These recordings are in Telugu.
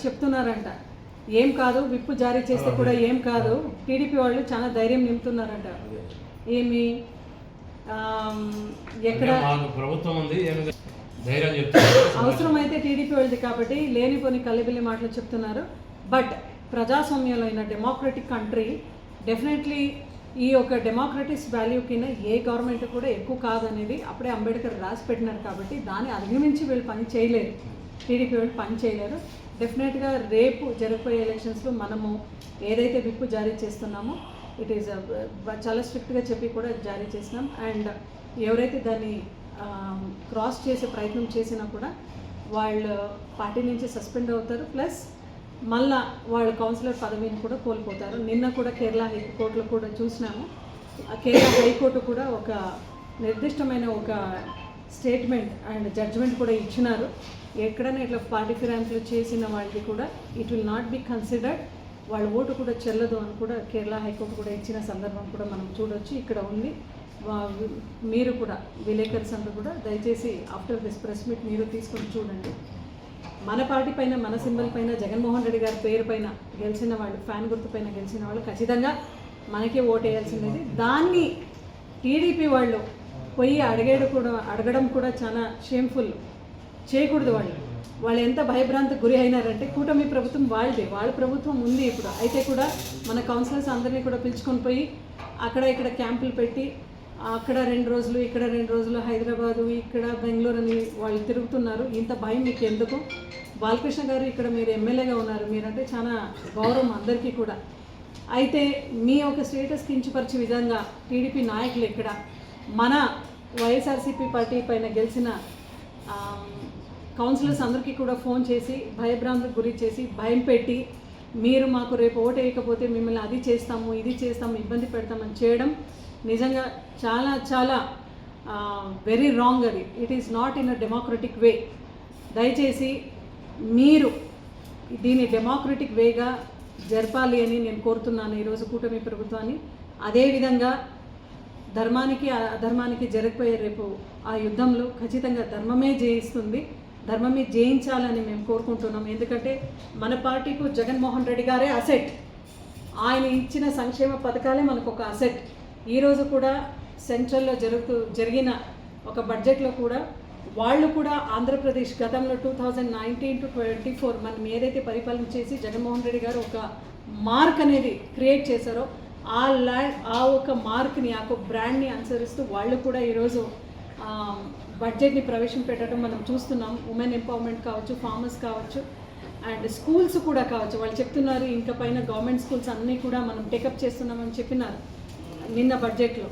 చెప్తున్నారంట, ఏం కాదు విప్పు జారీ చేస్తే కూడా ఏం కాదు. టీడీపీ వాళ్ళు చాలా ధైర్యం నింపుతున్నారంట. ఏమి ఎక్కడ ప్రభుత్వం ఉంది అవసరమైతే టీడీపీ వాళ్ళది కాబట్టి లేనిపోని కల్లిబిల్లి మాటలు చెప్తున్నారు. బట్ ప్రజాస్వామ్యంలో అయిన డెమోక్రటిక్ కంట్రీ డెఫినెట్లీ ఈ యొక్క డెమోక్రటిక్స్ వాల్యూ కింద ఏ గవర్నమెంట్ కూడా ఎక్కువ కాదనేది అప్పుడే అంబేద్కర్ రాసి పెట్టినారు. కాబట్టి దాన్ని అధిగమించి వీళ్ళు పని చేయలేరు, టీడీపీ వాళ్ళు పని చేయలేరు. డెఫినెట్గా రేపు జరగబోయే ఎలక్షన్స్లో మనము ఏదైతే విప్పు జారీ చేస్తున్నామో ఇట్ ఈస్ చాలా స్ట్రిక్ట్గా చెప్పి కూడా జారీ చేసినాం. అండ్ ఎవరైతే దాన్ని క్రాస్ చేసే ప్రయత్నం చేసినా కూడా వాళ్ళు పార్టీ నుంచి సస్పెండ్ అవుతారు, ప్లస్ మళ్ళా వాళ్ళు కౌన్సిలర్ పదవిని కూడా కోల్పోతారు. నిన్న కూడా కేరళ హైకోర్టులో కూడా చూసినాము. కేరళ హైకోర్టు కూడా ఒక నిర్దిష్టమైన ఒక స్టేట్మెంట్ అండ్ జడ్జ్మెంట్ కూడా ఇచ్చినారు. ఎక్కడైనా ఇట్లా పార్టీ ఫిరాయింపులు చేసిన వాళ్ళకి కూడా it will not be considered, వాళ్ళ ఓటు కూడా చెల్లదు అని కూడా కేరళ హైకోర్టు కూడా ఇచ్చిన సందర్భం కూడా మనం చూడవచ్చు. ఇక్కడ ఉంది. మీరు కూడా విలేకర్స్ అందరూ కూడా దయచేసి ఆఫ్టర్ దిస్ ప్రెస్ మీట్ మీరు తీసుకొని చూడండి. మన పార్టీ పైన, మన సింబల్ పైన, జగన్మోహన్ రెడ్డి గారి పేరు పైన గెలిచిన వాళ్ళు, ఫ్యాన్ గుర్తు పైన గెలిచిన వాళ్ళు ఖచ్చితంగా మనకే ఓటు వేయాల్సింది. దాన్ని టీడీపీ వాళ్ళు పోయి అడగడం కూడా చాలా షేమ్ఫుల్, చేయకూడదు. వాళ్ళు ఎంత భయభ్రాంతికి గురి అయినారంటే కూటమి ప్రభుత్వం వాళ్ళది, వాళ్ళ ప్రభుత్వం ఉంది ఇప్పుడు. అయితే కూడా మన కౌన్సిలర్స్ అందరినీ కూడా పిలుచుకొని పోయి అక్కడ ఇక్కడ క్యాంపులు పెట్టి అక్కడ 2 రోజులు, ఇక్కడ 2 రోజులు, హైదరాబాదు, ఇక్కడ బెంగళూరు అని వాళ్ళు తిరుగుతున్నారు. ఇంత భయం మీకు ఎందుకు? బాలకృష్ణ గారు ఇక్కడ మీరు ఎమ్మెల్యేగా ఉన్నారు, మీరంటే చాలా గౌరవం అందరికీ కూడా. అయితే మీ యొక్క స్టేటస్ కించపరిచే విధంగా టీడీపీ నాయకులు ఇక్కడ మన వైఎస్ఆర్సీపీ పార్టీ పైన గెలిచిన కౌన్సిలర్స్ అందరికీ కూడా ఫోన్ చేసి భయభ్రాంతికి గురి చేసి భయం పెట్టి మీరు మాకు రేపు ఓటు వేయకపోతే మిమ్మల్ని అది చేస్తాము, ఇది చేస్తాము, ఇబ్బంది పెడతామని చేయడం నిజంగా చాలా చాలా వెరీ రాంగ్. అది it is not in a democratic వే. దయచేసి మీరు దీన్ని డెమోక్రటిక్ వేగా జరపాలి అని నేను కోరుతున్నాను ఈరోజు కూటమి ప్రభుత్వాన్ని. అదేవిధంగా ధర్మానికి అధర్మానికి జరగబోయే రేపు ఆ యుద్ధంలో ఖచ్చితంగా ధర్మమే జయిస్తుంది, ధర్మమే జయించాలని మేము కోరుకుంటున్నాం. ఎందుకంటే మన పార్టీకు జగన్మోహన్ రెడ్డి గారే అసెట్, ఆయన ఇచ్చిన సంక్షేమ పథకాలే మనకు ఒక అసెట్. ఈరోజు కూడా సెంట్రల్లో జరిగిన ఒక బడ్జెట్లో కూడా వాళ్ళు కూడా ఆంధ్రప్రదేశ్ గతంలో 2019 to 24 మనం ఏదైతే పరిపాలన చేసి జగన్మోహన్ రెడ్డి గారు ఒక మార్క్ అనేది క్రియేట్ చేశారో ఆ ఒక మార్క్ని, ఆ ఒక బ్రాండ్ని అనుసరిస్తూ వాళ్ళు కూడా ఈరోజు బడ్జెట్ని ప్రవేశపెట్టడం మనం చూస్తున్నాం. ఉమెన్ ఎంపవర్మెంట్ కావచ్చు, ఫార్మర్స్ కావచ్చు, అండ్ స్కూల్స్ కూడా కావచ్చు. వాళ్ళు చెప్తున్నారు ఇంకా పైన గవర్నమెంట్ స్కూల్స్ అన్నీ కూడా మనం టేకప్ చేస్తున్నామని చెప్పినారు నిన్న బడ్జెట్లో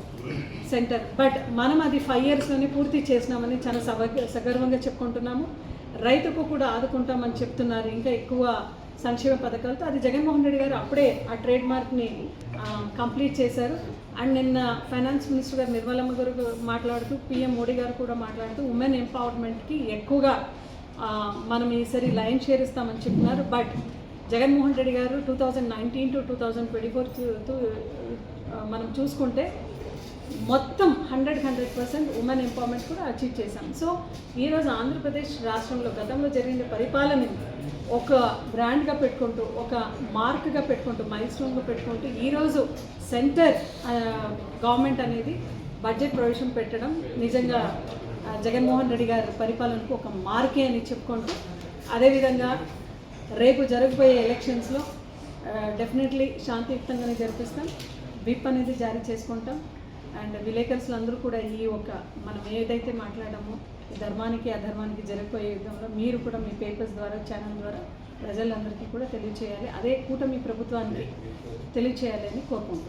సెంటర్. బట్ మనం అది 5 yearsలోనే పూర్తి చేసినామని చాలా సగర్వంగా చెప్పుకుంటున్నాము. రైతుకు కూడా ఆదుకుంటామని చెప్తున్నారు ఇంకా ఎక్కువ సంక్షేమ పథకాలతో. అది జగన్మోహన్ రెడ్డి గారు అప్పుడే ఆ ట్రేడ్ మార్క్ని కంప్లీట్ చేశారు. అండ్ నిన్న ఫైనాన్స్ మినిస్టర్ గారు నిర్మలమ్మ గారు మాట్లాడుతూ, పీఎం మోడీ గారు కూడా మాట్లాడుతూ ఉమెన్ ఎంపవర్మెంట్కి ఎక్కువగా మనం ఈసారి లైన్ షేర్ ఇస్తామని చెప్తున్నారు. బట్ జగన్మోహన్ రెడ్డి గారు 2019 to 2024 మనం చూసుకుంటే మొత్తం 100% ఉమెన్ ఎంపవర్మెంట్ కూడా అచీవ్ చేశాం. సో ఈరోజు ఆంధ్రప్రదేశ్ రాష్ట్రంలో గతంలో జరిగిన పరిపాలనని ఒక బ్రాండ్గా పెట్టుకుంటూ, ఒక మార్క్గా పెట్టుకుంటూ, మైల్ స్టోన్గా పెట్టుకుంటూ ఈరోజు సెంటర్ గవర్నమెంట్ అనేది బడ్జెట్ ప్రవేశం పెట్టడం నిజంగా జగన్మోహన్ రెడ్డి గారి పరిపాలనకు ఒక మార్కే అని చెప్పుకుంటూ, అదేవిధంగా రేపు జరగబోయే ఎలక్షన్స్లో డెఫినెట్లీ శాంతియుక్తంగానే జరిపిస్తాం. విప్ అనేది జారీ చేసుకుంటాం. అండ్ విలేకరులు అందరూ కూడా ఈ ఒక మనం ఏదైతే మాట్లాడామో ధర్మానికి అధర్మానికి జరగబోయే యుద్ధంలో మీరు కూడా మీ పేపర్స్ ద్వారా, ఛానల్ ద్వారా ప్రజలందరికీ కూడా తెలియచేయాలి. అదే కూటమి ప్రభుత్వానికి తెలియచేయాలి అని కోరుకుంటున్నాం.